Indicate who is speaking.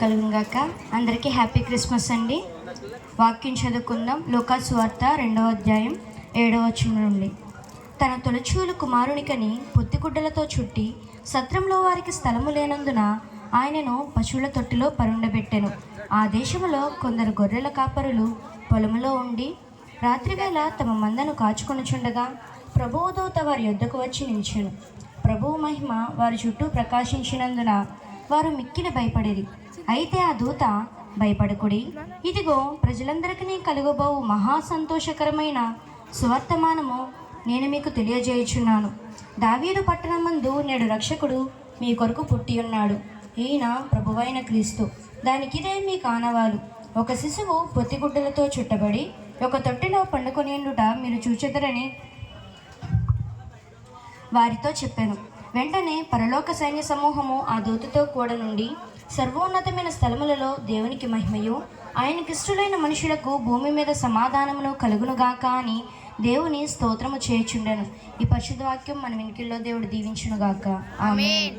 Speaker 1: కలుగుగాక. అందరికీ happy Christmas అండి. వాక్యం చదువుకుందాం. లూకా సువార్త 2వ అధ్యాయం 7వ వచనం నుండి. తన తొలిచూలు కుమారునికని పొత్తిగుడ్డలతో చుట్టి సత్రంలో వారికి స్థలము లేనందున ఆయనను పశువుల తొట్టిలో పరుండబెట్టెను. ఆ దేశములో కొందరు గొర్రెల కాపరులు పొలములో ఉండి రాత్రివేళ తమ మందను కాచుకొనుచుండగా ప్రభువు దూత వారి యొద్దకు వచ్చి నిలిచెను. ప్రభువు మహిమ వారి చుట్టూ ప్రకాశించినందున వారు మిక్కిలి భయపడిరి. అయితే ఆ దూత, భయపడకుడి, ఇదిగో ప్రజలందరికీ కలుగబోవు మహా సంతోషకరమైన సువర్తమానము నేను మీకు తెలియజేయుచున్నాను. దావీదు పట్టణమందు నేడు రక్షకుడు మీ కొరకు పుట్టి ఉన్నాడు. ఈయన ప్రభువైన క్రీస్తు. దానికిదే మీ కానవాలు. ఒక శిశువు పొత్తిగుడ్డలతో చుట్టబడి ఒక తొట్టిలో పండుకొనిండుట మీరు చూచెదరని వారితో చెప్పాను. వెంటనే పరలోక సైన్య సమూహము ఆ దూతతో కూడా నుండి సర్వోన్నతమైన స్థలములలో దేవునికి మహిమయు, ఆయనకిష్టులైన మనుషులకు భూమి మీద సమాధానమును కలుగునుగాక అని దేవుని స్తోత్రము చేయుచుండెను. ఈ పరిశుద్ధ వాక్యం మన వెనుకల్లో దేవుడు దీవించునుగాక. ఆమేన్.